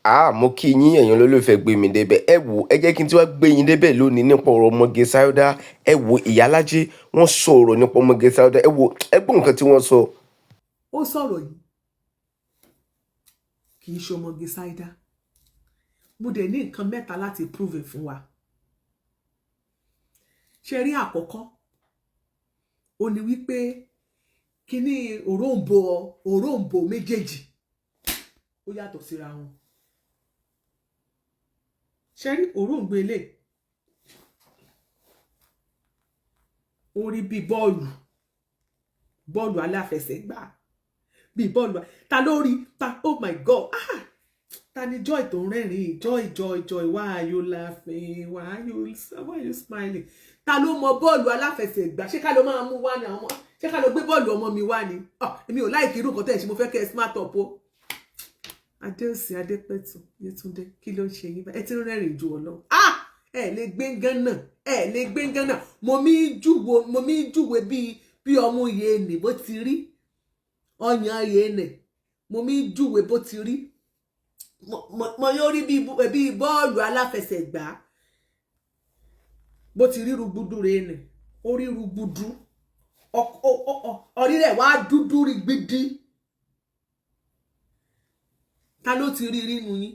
Mo kí yín ẹ̀yin olólùfẹ́ gbé mi débẹ̀. Ẹ wò, ẹ jẹ́ kí n tí wá gbé yín débẹ̀ lónìí nípa ọ̀rọ̀ ọmọge Sáúdà. Ẹ wò, Ìyálájé wọ́n sọ ọ̀rọ̀ nípa ọmọge Sáúdà. Ẹ wò, ẹ gbọ́ nǹkan tí wọ́n sọ. Ó sọ̀rọ̀ yìí kì í ṣe ọmọge Sáúdà. Mo dẹ̀ ní nǹkan mẹ́ta láti prove fún wa. Ṣé rí àkọ́kọ́? Ó ní wípé kíní òróǹbó méjèèjì ó yàtọ̀ síra wọn. Ṣé rí òróǹbó ilé? Ó rí bí bọ́ọ̀lù aláfẹsẹ̀gbá. Bí bọ́ọ̀lù ta ló rí oh my God, ta ni Joy tó ń rẹ́rìn-ín? Joy, why are you laughing? Why are you smiling? Ta ló mọ bọ́ọ̀lù aláfẹsẹ̀gbá? Ṣé ká ló máa mú wá ní àwọn ọmọ? Ṣé ká ló gbé bọ́ọ̀lù ọmọ mi wá ni? Èmi ò láìkí irú nǹkan tẹ́ ẹ̀ ṣe, mo fẹ́ kẹ́ ẹ smart up o. Adéòsì Adépẹ̀tù Yétúndé, kí ló ń ṣe yín bá? Ẹ ti ń rẹ́rìn ju ọlọ́run. Ẹ lè gbé gánà. Mo mi júwe bí ọmú yéènì bó ti rí. Ọyàn yéènì. Mo mi júwe bó ti rí. Mo yóò rí bí bọ́ọ̀lù aláfẹsẹ̀gbá. Bó ti rí rúgbùdú rẹ̀ nì. Ó rí rúgbùdú. Orí rẹ̀ wá dúdú rí gbídí. Ta ló ti rí nínú yín?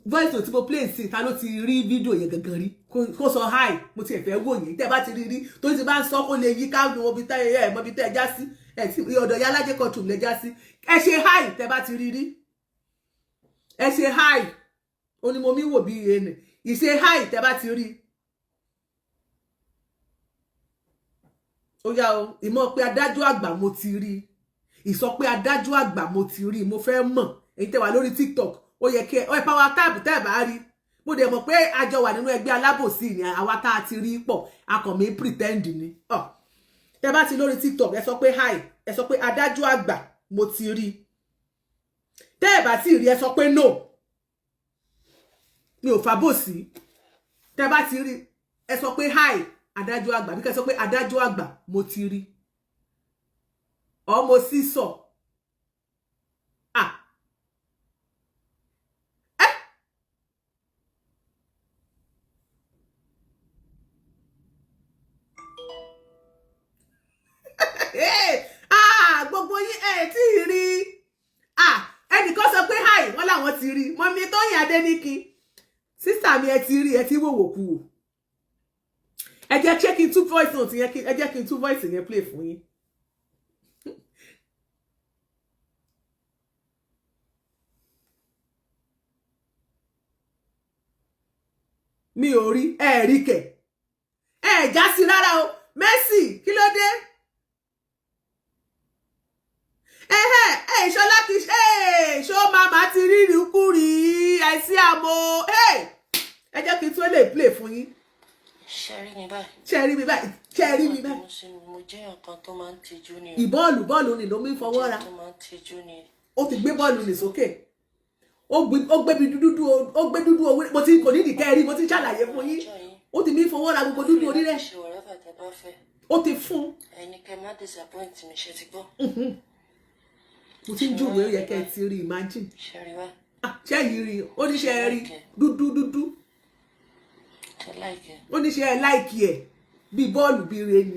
Voice note tí mo play sí, ta ló ti rí fídíò yẹn gangan rí? Kó sọ hi, mo ti ẹ̀fẹ́ wò yín. Tẹ́ bá ti rí tó ti bá ń sọ kó lè yí káàdùn mọ́ bí tẹ́ ẹ já sí. Ẹ ti ọ̀dọ̀ Ìyálájé Quadri lẹ já sí. Ẹ ṣe hi tẹ́ bá ti rí. Ẹ ṣe hi. Ó ní mo mi wò bí ẹnì. Ìṣe hi tẹ́ bá ti rí. Ó yá o, ìmọ̀ pé adájọ́ àgbà mo ti rí. Ìsọ pé adájọ́ àgbà mo ti rí. Mo fẹ́ mọ̀. Ẹ̀yin tẹ́ wà lórí TikTok. Ó yẹ kí ẹ power tab tẹ́ bá rí. Mo dẹ̀ mọ̀ pé àjọ wà nínú ẹgbẹ́ alábòsí ni àwa tá ti rí pọ̀. A kàn mí pretend ni. Tẹ́ bá ti lórí TikTok ẹ sọ pé hi. Ẹ sọ pé adájọ́ àgbà mo ti rí. Tẹ́ bá ti rí ẹ sọ pé no. Mi ò fàbòsí. Tẹ́ bá ti rí ẹ sọ pé hi adájọ́ àgbà. Bí kẹ́ sọ pé adájọ́ àgbà mo ti rí. Ọmọ sísọ. Gbogbo yín ẹ tí rí. Ẹnìkan sọ pé hi wọ́n làwọn ti rí. Mọ́mí Tóyìn Adéníkì. Sísà mi ẹ ti rí, ẹ ti wòwò kú wò. Ẹ jẹ́ kí n tú voice note yẹn, ẹ jẹ́ kí n tú voice yẹn play fún yín. Mi ò rí, ẹ rí kẹ̀. Ẹ já sí rárá o. Mercy, kí ló dé? Ṣọlá kì í ṣó màmá ti rí ìrúkúrí àìsí àmọ́. Ẹ jẹ́ kí n tún lè play fún yín. Ṣé rí mi báyìí? Mo jẹ́ ọ̀kan tó máa ń tijú ni. Bọ́ọ̀lù ni ló mi fọwọ́ ra. Tó máa ń tijú ni. Ó ti gbé bọ́ọ̀lù ní sókè. Ó gbé bí dúdú owó. Mo ti kò ní ìdíkẹ́ rí, mo ti ṣàlàyé fún yín. Ó ti mi fọwọ́ ra gbogbo dúdú orí rẹ̀. Ṣé ọ̀rẹ́ bàtà bá fẹ́? Ó ti fún. Ẹni kẹ́ má disappoint mi, ṣe ti gbọ́. Mo ti ń júwèé ó yẹ kẹ́ ẹ ti rí, imagine. Ṣé rí wá? Ṣé yìí rí? Ó ní ṣe ẹ rí dúdú. Ó ní ṣe ẹ láìkì ẹ̀ bí bọ́ọ̀lù bí re ní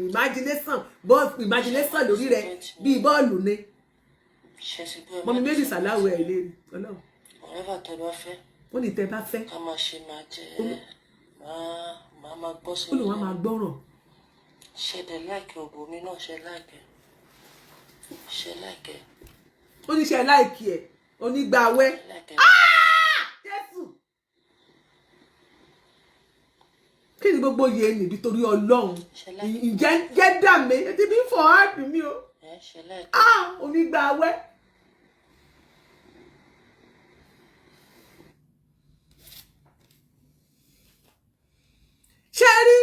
imagination lórí rẹ̀ bí bọ́ọ̀lù ni. Mọ̀mí méjì sàláwọ̀ ẹ̀ lérí ọlọ́run. Ọ̀rẹ́ bàtà bá fẹ́. Ó ní tẹ́ bá fẹ́. Ká máa ṣe máa jẹ máa gbọ́ sí. Olùwà máa gbọ́ràn. Ṣé dẹ̀ láìkì òbò mi náà ṣe láìkì. Ó ní ṣe láìkì ẹ̀ onígbàwẹ́. Jésù. Kí ni gbogbo yẹn níbi torí ọlọ́run? Ǹjẹ́ jẹ́ dà mí? Ẹ ti bí fọ̀ áàpì mi o. Onígbàwẹ́. Ṣé rí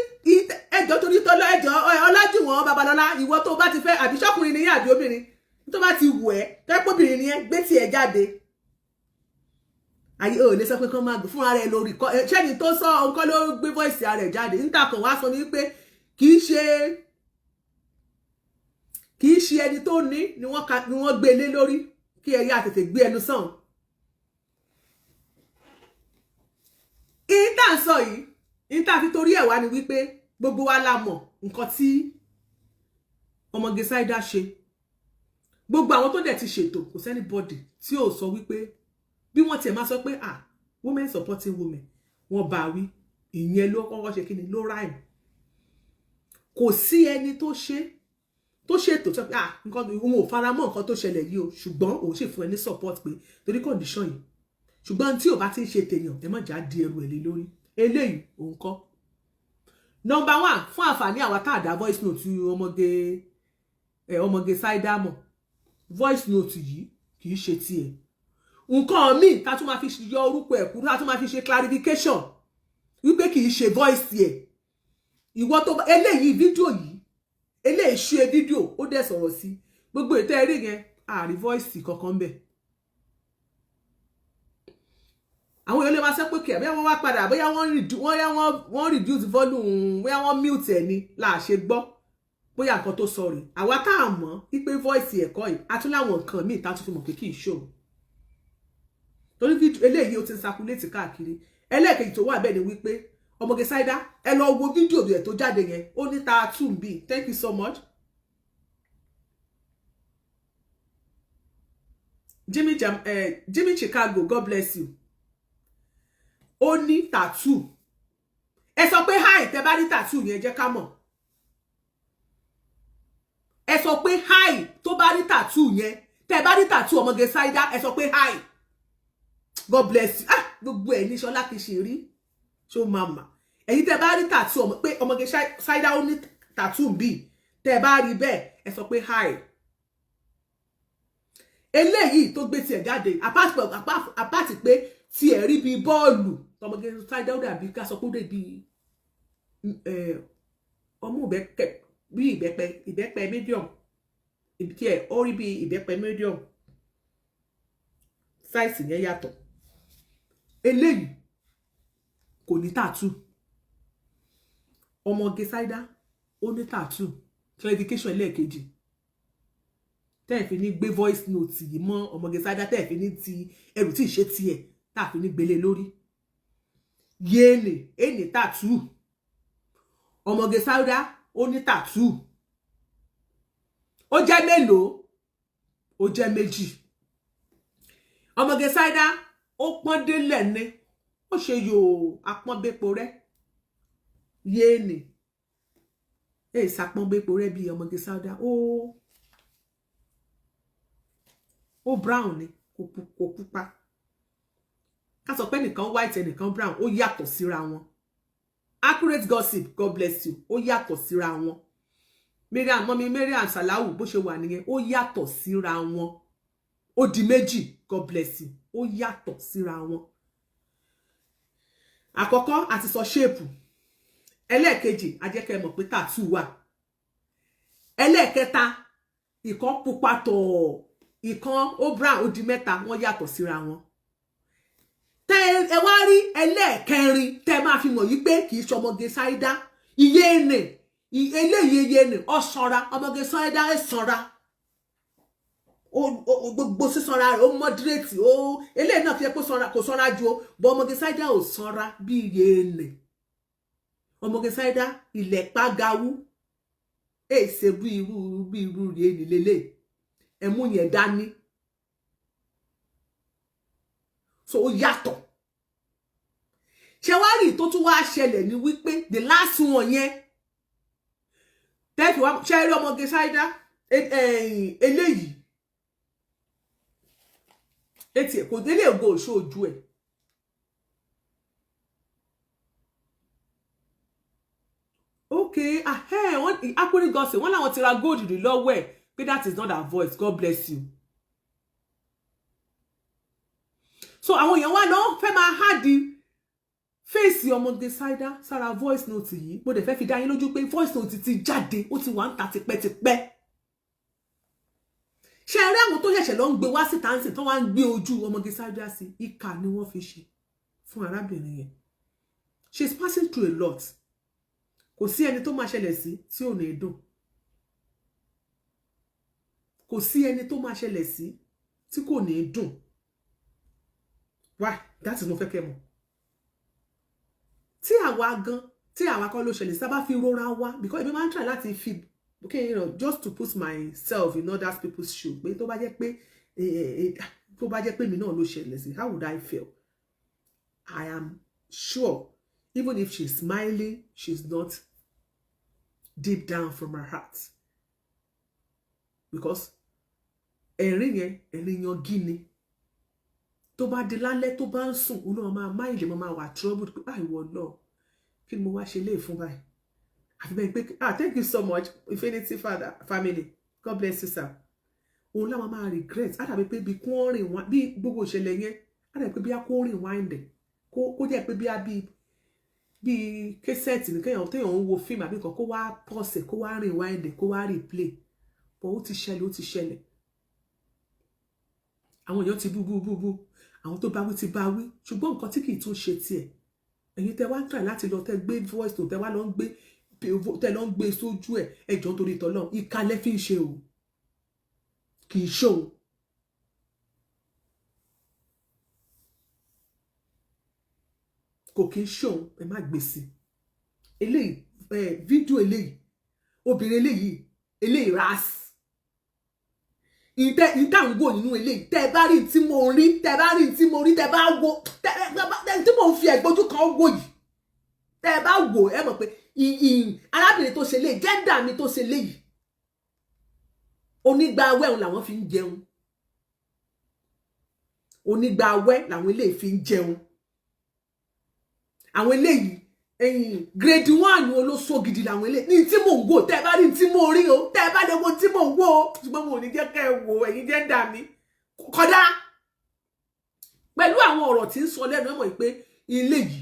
ẹjọ́ torí tọ́lọ́ ẹjọ́ Ọlájúwọ̀n Babalọ́lá ìwọ tó bá ti fẹ́ àbí ṣọ́kùnrin ni yín àbí obìnrin tó bá ti wù ẹ́ tẹ́pọ̀bìnrin ni ẹ gbé tí ẹ jáde. Ayé ò lè sọ pé kán máa gbé fúnra rẹ̀ lórí kọ́ ṣẹ́ni tó sọ nǹkan ló gbé voice rẹ̀ jáde níta kan wá sọ ní pé kì í ṣe ẹni tó ní ni wọ́n gbé lé lórí kí ẹ yá tètè gbé ẹnu sàn. tá ń sọ yìí ní tá fi torí ẹ̀ wá ni wípé gbogbo wa la mọ̀ nǹkan tí ọmọge Saida ṣe gbogbo àwọn tó dẹ̀ ti ṣètò kò sẹ́ni bọ́dì tí ò sọ wípé bí wọ́n tiẹ̀ máa sọ pé women supporting women wọ́n bá wí ìyẹn ló kọ́kọ́ ṣe kí ni ló ráìmù kò sí ẹni tó ṣètò sọ pé nǹkan òun ò fara mọ́ nǹkan tó ṣẹlẹ̀ yìí o ṣùgbọ́n òun sì fún ẹ ní support pé torí condition yìí ṣùgbọ́n tí ò bá ti ń ṣe tèèyàn ẹ má jà di ẹrù ẹ̀ lé lórí eléyìí òun kọ́. Number 1 fún àǹfààní àwa tá àdá voice note ọmọge Saida mọ̀ voice note yìí kì í ṣe tiẹ̀ nǹkan míì tá tún máa fi yọ orúkọ ẹ̀ kúrò tá tún máa fi ṣe clarification wípé kì í ṣe voice tiẹ̀ ìwọ tó eléyìí fídíò yìí eléyìí ṣe fídíò ó dẹ̀ sọ̀rọ̀ sí gbogbo ètò ẹ̀rí yẹn àrí voice kankan bẹ̀. àwọn èèyàn lè máa sọ pé kí àbí wọ́n wá padà bóyá wọ́n reduce volume bóyá wọ́n mute ẹ̀ ni là ṣe gbọ́ bóyá nǹkan tó sọ rè àwa tá à mọ̀ wípé voice ẹ̀kọ́ yìí a tún láwọn nǹkan míì tá a tún fi mọ̀ pé kì í ṣòro torí eléyìí ó ti ń circulate káàkiri ẹlẹ́ẹ̀kejì tó wà bẹ́ẹ̀ ni wípé ọmọge Saida ẹ lọ wo fídíò ẹ̀ tó jáde yẹn ó ní tattoo bí thank you so much Jimmy Chicago God bless you ó ní tattoo ẹ sọ pé hi tẹ́ bá rí tattoo yẹn jẹ́ ká mọ̀ ẹ sọ pé hi tó bá rí tattoo yẹn tẹ́ bá rí tattoo ọmọge Saida ẹ sọ pé hi God bless you gbogbo ẹ̀ ní Ṣọlá kìí ṣe rí ṣó mama ẹ̀yin tẹ́ bá rí tattoo pé ọmọge Saida ó ní tattoo bí tẹ́ bá rí bẹ́ẹ̀ ẹ sọ pé hi eléyìí tó gbé tiẹ̀ jáde apáti pé tí ẹ̀ rí bí bọ́ọ̀lù ọmọge Saida ó dàbí ká sọ pé ó dé bí ọmọ ìbẹ́pẹ medium tí ẹ̀ ó rí bí ìbẹ́pẹ medium size yẹn yàtọ̀ eléyìí kò ní tattoo ọmọge Saida ó ní tattoo clarification ẹlẹ́ẹ̀kejì tẹ́ fi ní gbé voice note yìí mọ́ ọmọge Saida tẹ́ fi ní ti ẹrù tí ìṣe tiẹ̀ tá fi ní gbélé lórí yéèlè èní tattoo ọmọge Saida ó ní tattoo ó jẹ́ mélòó ó jẹ́ méjì ọmọge Saida ó pọ́n délẹ̀ ní ó ṣe yóò apọ́nbépo rẹ́ yéèlè èyí sàpọ́nbépo rẹ́ bí ọmọge Saida ó brown ni kò pupa ká sọ pé nìkan white ẹnìkan brown ó yàtọ̀ síra wọn accurate gossip God bless you ó yàtọ̀ síra wọn Mariam Salahu bó ṣe wà nìyẹn ó yàtọ̀ síra wọn ó di méjì God bless you ó yàtọ̀ síra wọn àkọ́kọ́ àti sọ shape ẹlẹ́ẹ̀kejì ajẹ́kẹ́ mọ̀ pé tattoo wà ẹlẹ́ẹ̀kẹta ìkan pupa tọ̀ ìkan ó brown ó di mẹ́ta wọ́n yàtọ̀ síra wọn tẹ́ ẹ wá rí ẹlẹ́ẹ̀kẹrin tẹ́ máa fi mọ̀ yí pé kì í ṣọmọge Saida eléyìí ó sanra ọmọge Saida ẹ sanra gbogbo sísanra rẹ̀ ó moderate ó eléyìí náà fi pé kò sanra ju o bọ́ ọmọge Saida ò sanra bí yéènì ọmọge Saida ilẹ̀ pàgáwú èsè bí irú yéènì lélẹ̀ ẹ̀mú yẹn dání so ó yàtọ̀ ṣe wá rí tó tún wá ṣẹlẹ̀ ní wípé the last one yẹn tẹ́fì wá ṣe rí ọmọge Saida eléyìí etí ẹ̀ kò délé ògo òṣó ojú ẹ̀ okay accurate gossip wọ́n láwọn ti ra gold rí lọ́wọ́ ẹ̀ pé that is not her voice God bless you so àwọn èèyàn wá náà fẹ́ máa hádi fèsì ọmọge Saida sára voice note yìí mo dẹ̀ fẹ́ fi dá yín lójú pé voice note ti jáde ó ti wà ń ta tipẹ́tipẹ́ ṣe eré àwọn tó ṣẹ̀ṣẹ̀ lọ ń gbé wá sí táǹsì tó wá ń gbé ojú ọmọge Saida sí ìkà ni wọ́n fi ṣe fún arábìnrin yẹn she is passing through a lot kò sí ẹni tó máa ṣẹlẹ̀ sí tí ò ní dùn kò sí ẹni tó máa ṣẹlẹ̀ sí tí kò ní dùn why that is mo fẹ́ kẹ́ mọ̀ tí àwa kọ́ ló ṣẹlẹ̀ sábà fi rora wa because èmi máa ń try láti fi okay, you know, just to put myself in other people's shoes pé tó bá jẹ́ pé mi náà ló ṣẹlẹ̀ sí, how would I feel? I am sure even if she's smiling, she's not deep down from her heart, because ẹ̀rín yan gíní tó bá di lálẹ́ tó bá ń sùn òun náà máa máìlì máa wà troubled pé ìwọ náà kí ni mo wá ṣe lè fún báyìí àfi bẹ́ẹ̀ pé thank you so much Infinity family, God bless you sir. Òun láwọn máa regret àdàbí pé bí kún rìn wá bí gbogbo ìṣẹ̀lẹ̀ yẹn àdàbí pé bí a kó rìn wáìndẹ̀ kó jẹ́ pé bí kẹsẹ̀tì ní kéèyàn téèyàn ń wo fíìmù àbí nǹkan kó wá pause kó wá rìn wáìndẹ̀ kó wá replay but ó ti ṣẹlẹ̀ àwọn èèyàn ti bú àwọn tó bá wí ti bá wí ṣùgbọ́n nǹkan tí kì í tún ṣe tiẹ̀ ẹ̀yin tẹ́ wá ń try láti lọ tẹ́ gbé voice tó tẹ́ wá lọ ń gbé sójú ẹ̀ ẹjọ́ nítorí tọ́lọ́ ìkàlẹ̀ fi ń ṣe o kì í ṣòun kò kì í ṣòun ẹ má gbèsè eléyìí fídíò eléyìí obìnrin eléyìí ras ìtẹ́ ń wò nínú eléyìí tẹ́ bá rí tí mo rí tẹ́ bá wo tí mo fi ẹ̀gbójú kan wò yìí tẹ́ bá wò ẹ mọ̀ pé arábìnrin tó ṣe léyìí gẹ́ndà mi tó ṣe léyìí onígbàwẹ̀ làwọn fi ń jẹun onígbàwẹ̀ làwọn eléyìí fi ń jẹun àwọn eléyìí grade 1 olóso gidi làwọn eléyìí ní tí mò ń wò tẹ́ bá rí tí mo rí o tẹ́ bá lè wo tí mò ń wò o ṣùgbọ́n mo ò ní jẹ́ kẹ́ ẹ wò ẹ̀yin gẹ́ndà mi kódà pẹ̀lú àwọn ọ̀rọ̀ tí ń sọ lẹ́nu ẹ mọ̀ pé ilé yìí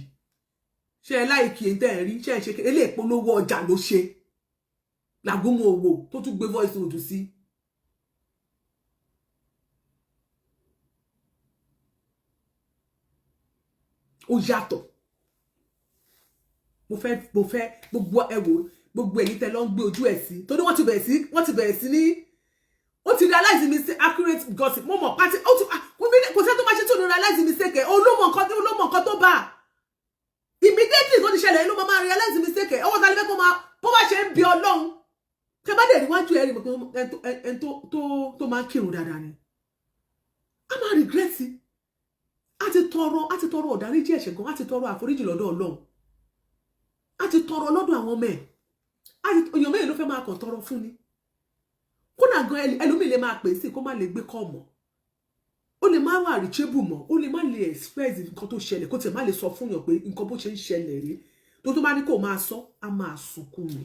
ṣe ẹ láìkí ẹ̀ ń tẹ́ ẹ rí ṣe ẹ ṣe eléyìí polówó ọjà ló ṣe làgùnmọ̀ òwò tó tún gbé voice note sí. Ó yàtọ̀ mo fẹ́ gbogbo ẹwò gbogbo èyí tẹ́ lọ ń gbé ojú ẹ̀ sí torí wọ́n ti bẹ̀rẹ̀ sí ní ó ti realize mistake accurate gossip mo mọ̀ pátí ó ti kò sẹ́ tó máa ṣe tó ní realize mistake ẹ̀ olómọ̀ nǹkan tó bá immediately tó ti ṣẹlẹ̀ ló máa realize mistake ẹ̀ ọwọ́ ta lè fẹ́ kó máa ṣe ń bí Ọlọ́run tẹ́ bá dẹ̀ níwájú ẹ̀rí mọ̀ pé ẹni tó máa ń kírun dáadáa ni a máa regret a ti tọrọ ọ̀dáríjì ẹ̀ṣẹ̀ gan a ti tọrọ àforíjì lọ́dọ̀ Ọlọ́run a ti tọrọ lọ́dọ̀ àwọn ọmọ ẹ̀ èèyàn mẹ́rin ló fẹ́ máa kàn tọrọ fún ni kódà gan ẹlòmíì lè máa pè sí kó má lè gbé kọ́ mọ́ ó lè má wà reachable mọ́ ó lè má lè express nǹkan tó ṣẹlẹ̀ kó tiẹ̀ má lè sọ fún yàn pé nǹkan bó ṣe ń ṣẹlẹ̀ rí tó bá ní kó máa sọ á máa sunkún ni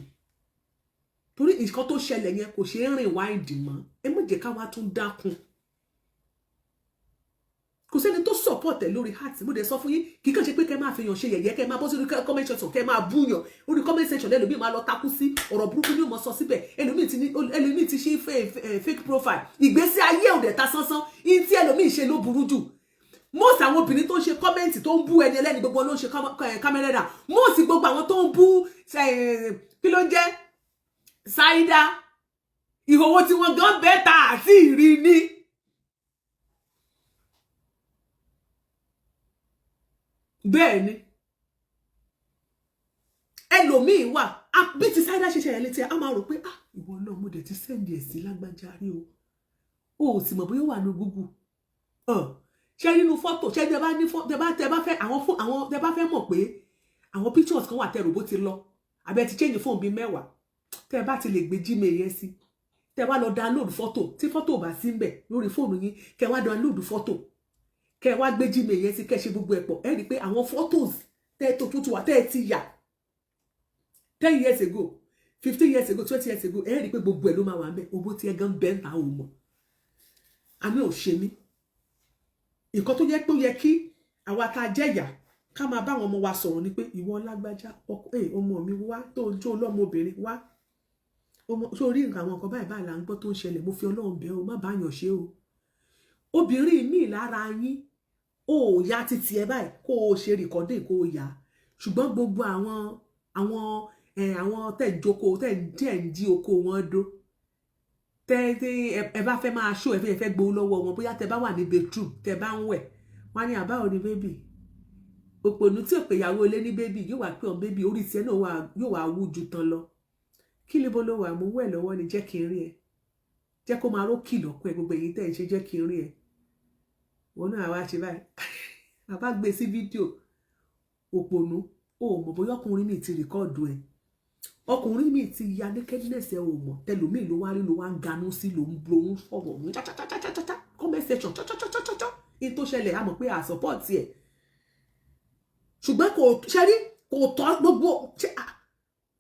torí nǹkan tó ṣẹlẹ̀ yẹn kò ṣe é rìn wáìdì mọ́ ẹ má jẹ́ ká wá tún dákun kò sẹ́ni tó support ẹ̀ lórí heart mo dẹ̀ sọ fún yín kì í kàn ṣe pé kẹ́ máa fi yàn ṣe yẹ̀yẹ́ kẹ́ máa bọ́ sí comment section kẹ́ máa búyàn orí comment section lẹ́lòmíì máa lọ takú sí ọ̀rọ̀ burúkú ní ìmọ̀ sọ síbẹ̀ ẹlòmíì ti ṣe fake profile ìgbésí ayé òdẹ̀ ta sánsán yín tí ẹlòmíì ṣe ló burú jù most àwọn obìnrin tó ń ṣe comment tó ń bú ẹni ẹlẹ́ni gbogbo ló ń ṣe kámẹ́rẹ́dà most gbogbo àwọn tó ń bú kí ló ń jẹ́ Saida ìhòòhò tí wọ́n gan bẹ́ẹ̀ ta àti ìrì ni. Bẹ́ẹ̀ ni ẹlòmíì wà bí ti Saida ṣe ṣẹlẹ̀ létí a máa rò pé ìwọ náà mo dẹ̀ ti sẹ́ndì ẹ̀ sí lágbájá rí o ò sì mọ̀ bóyá wà ní Google ṣe nínú fọ́tò ṣe tẹ bá fẹ́ mọ̀ pé àwọn pictures kan wà tẹrù bó ti lọ àbẹ ti change fóònù bíi 10 tẹ bá ti lè gbé Gmail yẹn sí tẹ wá lọ download fọ́tò tí fọ́tò bá sí ń bẹ̀ lórí fóònù yín kẹ wá download fọ́tò kẹ wá gbé Gmail yẹn sí kẹ ṣe gbogbo ẹ̀pọ̀ ẹ rí i pé àwọn photos tẹ́ tó tuntun wà tẹ́ ti yà 10 years ago 15 years ago 20 years ago ẹ rí i pé gbogbo ẹ̀ ló máa wà ńbẹ̀ owó tí ẹ gan bẹ́ẹ̀ ta ò mọ̀ àmì ò ṣe mí nǹkan tó yẹ pé ó yẹ kí àwa tá a jẹ́ ìyá ká máa bá àwọn ọmọ wa sọ̀rọ̀ ni pé ìwọ lágbájá ọmọ mi wá tó ń jó ọlọ́mọbìnrin wá sórí nǹkan àwọn nǹkan báyìí là ń gbọ́ tó ń ṣẹlẹ̀ mo fi Ọlọ́run bẹ̀ ọ́ má bá yàn ṣe o obìnrin míì lára yín ó ya títí ẹ báyìí kó o ṣe rìkọ́dé kó o yá ṣùgbọ́n gbogbo àwọn tẹ̀ ń jókòó tẹ̀ ń dí oko wọn dó ẹ bá fẹ́ máa ṣó ẹ fẹ́ gbowó lọ́wọ́ wọn bóyá tẹ bá wà ní bedroom tẹ bá ń wẹ̀ wọ́n á ní àbáwò ní bébì òpònú tí ò pé ìyàwó ilé ní bébì yóò wá pé ọ̀n bébì orí tiẹ̀ náà yóò wá wú ju tán lọ kí ló bó ló wà mú wẹ̀ lọ́wọ́ ni jẹ́ kí n rí ẹ jẹ́ kó máa rókì lọ́kọ́ ẹ gbogbo èyí tẹ̀ ń ṣe jẹ́ kí n rí ẹ wọn náà wá ṣe báyìí bàbá gbé sí fídíò òpònú o mọ̀ bóyá ọkùnrin mi ti rìkọ́ọ̀dù ẹ ọkùnrin mi ti ya nakedness ẹ ò mọ̀ tẹlòmíì ló wá rí ló wá ń ganú sí ló ń sọ̀rọ̀ ní chácháchácháchá comment section cháchácháchá in tó ṣẹlẹ̀ a mọ̀ pé a support ẹ̀ ṣùgbọ́n kò ṣẹ́rí kò tọ́ gbogbo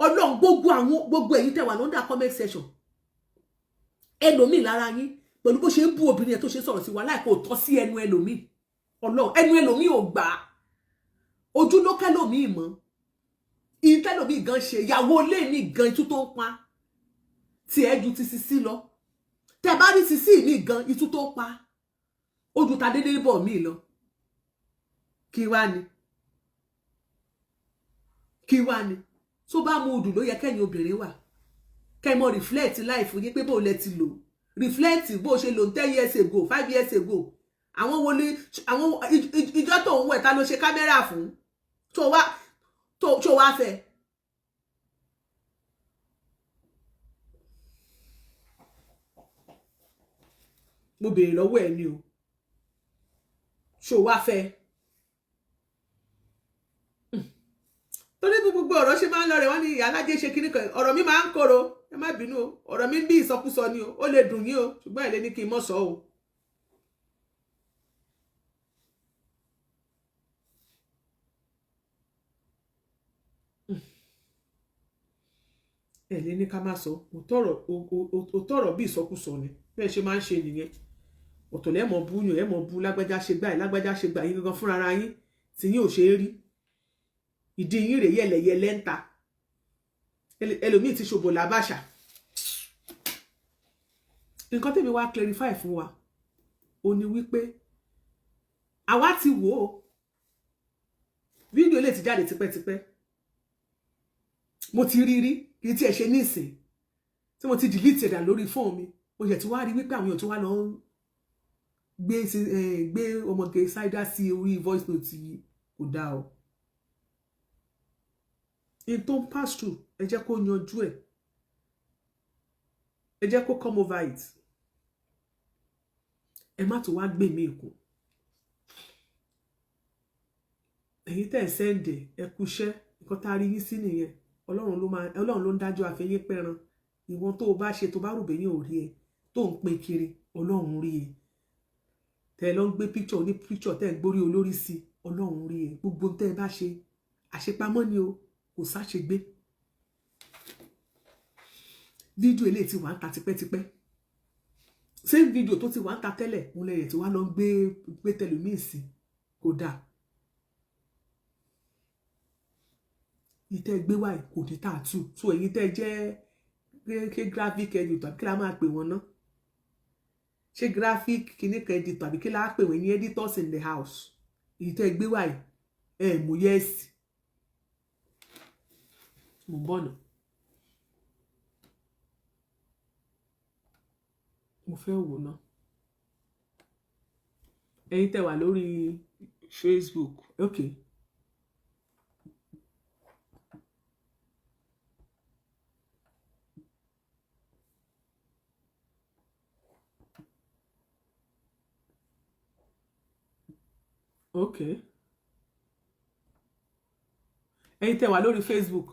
ọlọ́run gbogbo èyí tẹ̀ wà lọ́ndà comment section ẹlòmíì lára yín pẹ̀lú bó ṣe ń bú obìnrin ẹ̀ tó ṣe sọ̀rọ̀ sí wa láì kò tọ́ sí ẹnu ẹlòmíì ọlọ́run ẹnu ẹlòmíì ò gbà ojú ló kẹ́lòmíì mọ́ ìtẹ́lòmíì gan ṣe ìyàwó ilé mi gan itú tó ń pa tí ẹ ju ti Sisi lọ tẹ bá rí Sisi mi gan itú tó ń pa ojú ta dédé bọ̀ mí lọ kí wá ni tó bá mu odù ló yẹ kẹ́yìn obìnrin wà kẹ́ mọ́ reflect life yín pé bó lẹ ti lò reflect bó ṣe lò 10 years ago 5 years ago àwọn wo ni àwọn ìjọ tó ń wẹ̀ ta ló ṣe kámẹ́rà fún tó wá fẹ́ mo béèrè lọ́wọ́ ẹ̀ ni o ṣó wá fẹ́ torí gbogbo ọ̀rọ̀ ṣe máa ń lọ rẹ̀ wọ́n ní ìyá alájẹ ṣe kíní kan ọ̀rọ̀ mi máa ń kóró ẹ má bínú o ọ̀rọ̀ mi ń bí ìsọkúsọ ni o ó lè dùn yín o ṣùgbọ́n ẹ̀ lé ní kí n mọ̀ sọ o. ẹ̀ lé ní ká má sọ òtọ̀rọ̀ bí ìsọkúsọ ni bẹ́ẹ̀ ṣe máa ń ṣe nìyẹn ọ̀tọ̀ lẹ́mọ̀ bú yàn ẹ̀mọ̀ bú lágbájá ṣe gbà lágbájá ṣe gbà yín gangan fúnra ara yín tí yín ò ṣe é rí ìdí yín rèé yẹlẹyẹlẹ ń ta ẹlòmíì ti ṣòbò làbàṣà nǹkan tèmi wá clarify fún wa ó ní wípé àwa ti wò ó fídíò lè ti jáde tipẹ́tipẹ́ mo ti rí kì í tiẹ̀ ṣe nísìn tí mo ti delete ẹ̀dà lórí fóònù mi mo yẹ ti wá rí wípé àwọn èèyàn tó wá lọ gbé ọmọge ṣáídá sí orí voice note yìí kò dáa o in tó ń pass through ẹ jẹ́ kó yanjú ẹ jẹ́ kó come over it ẹ má tó wá gbé mi kù ẹ̀yin tẹ́ ẹ̀ sẹ́ǹdẹ̀ ẹ kúṣẹ́ nǹkan tá a rí yín sí nìyẹn ọlọ́run ló ń dájọ́ àfẹ́yìn pẹ́ran ìwọ̀n tó o bá ṣe tó bá rò bẹ́yìn ò rí ẹ tó ń pín kiri ọlọ́run rí ẹ tẹ́ ẹ lọ ń gbé picture ní picture tẹ́ ẹ gbórí olórí sí ọlọ́run rí ẹ gbogbo tẹ́ ẹ bá ṣe àṣepamọ́ ni o kò sáṣegbé fídíò eléyìí ti wà ń ta tipẹ́tipẹ́ same fídíò tó ti wà ń ta tẹ́lẹ̀ òun lẹ́yìn tí wàá lọ gbé tẹlòmíì sí kò dáa ìtẹ́ gbé wáyé kò ní tààtù so èyí tẹ́ jẹ́ graphic editor àbí kí la máa pè wọ́n ná ṣé graphic kíní kan editor àbí kí la pè wọ́n ní editors in the house èyí tẹ́ gbé wáyé mú yẹ́sì mo bọ̀ nà mo fẹ́ wò ná ẹ̀yin tẹ́ wà lórí Facebook okay. Okay. ẹ̀yin tẹ́ wà lórí Facebook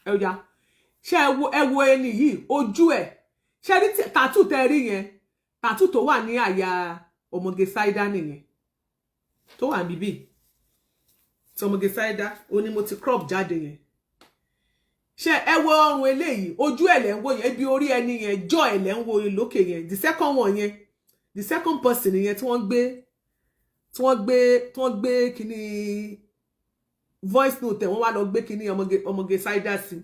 ẹ ọjà ṣé ẹ wo ẹni yìí ojú ẹ̀ ṣé rí tàtú tẹ́ rí yẹn tàtú tó wà ní àyà ọmọge ṣáídá nìyẹn tó wà níbí tí ọmọge ṣáídá ó ní mo ti crop jáde yẹn ṣé ẹ wo ọrùn eléyìí ojú ẹ̀ lẹ́ ń wò yẹn ibi orí ẹni yẹn jọ ẹ̀ lẹ́ ń wo lókè yẹn the second one yẹn the second person yẹn tí wọ́n gbé kíní voice note wọ́n wá lọ gbé kíní ọmọge ṣáídá sí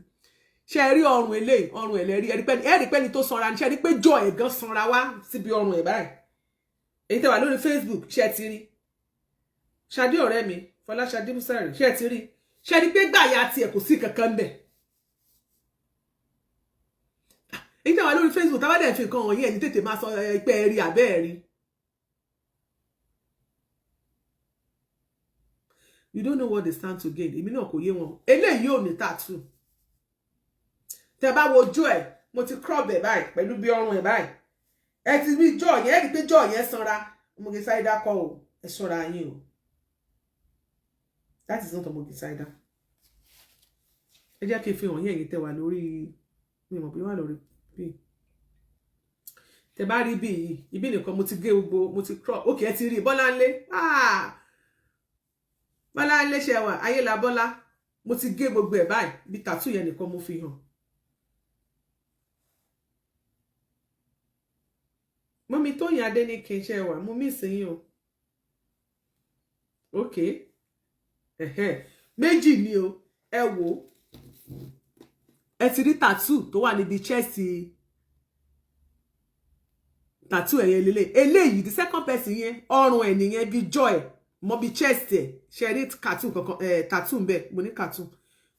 ṣé ẹ rí ọrùn eléyìí ọrùn ẹ̀ lẹ́rí ẹ̀rí pẹ́ni tó sanra ní ṣé ẹ rí pé jọ ẹ̀ gan sanra wá síbi ọrùn ẹ̀ báyìí èyí tẹ́ wà lórí Facebook ṣé ẹ ti rí Ṣadé ọ̀rẹ́ mi Fọláṣadé Búsàrì ṣé ẹ ti rí ṣé ẹ rí pé gbàyà tiẹ̀ kò sí kankan bẹ̀ èyí tẹ́ wà lórí Facebook tábà dẹ̀ fi nǹkan wọ̀nyí ẹni tètè máa sọ pé ẹ rí àbẹ́ ẹ̀ rí you don't know what they stand to gain. Èmi náà kò yé wọn. Eléyìí ò ní tattoo. Tẹ́ bá wo ojú ẹ̀, mo ti crop ẹ̀ báyìí pẹ̀lú bí ọrùn ẹ̀ báyìí. Ẹ ti rí jaw yẹn, ẹ rí pé jaw yẹn sanra. Omoge Saida kọ́ o, ẹ ṣọ́ra yín o. That is not Omoge Saida. Ẹ jẹ́ kí n fi hàn yín ẹ̀yin tẹ́ wà lórí mi mọ̀ bí wà lórí bí. Tẹ́ bá rí bí yìí, ibi nìkan mo ti gé gbogbo, mo ti crop. Okay, ẹ ti rí Bọ́láńlé. Bọ́láńlé ṣe wà, Ayélabọ́lá Bọ́lá. Mo ti gé gbogbo ẹ̀ báyìí, bí tattoo yẹn nìkan mo fi hàn. Mọ́mí Tóyìn Adéníkẹ́ ṣe wà, mo miss yín o. Okay. Méjì ni o, ẹ wò. Ẹ ti rí tattoo tó wà níbi chest tattoo ẹ̀yẹ lélẹ̀. Eléyìí, the second person yẹn, ọrùn ẹ̀ nìyẹn bí jaw ẹ̀, mọ́ bí chest ẹ̀. Ṣé rí tattoo kankan, tattoo ńbẹ̀, mo ní tattoo.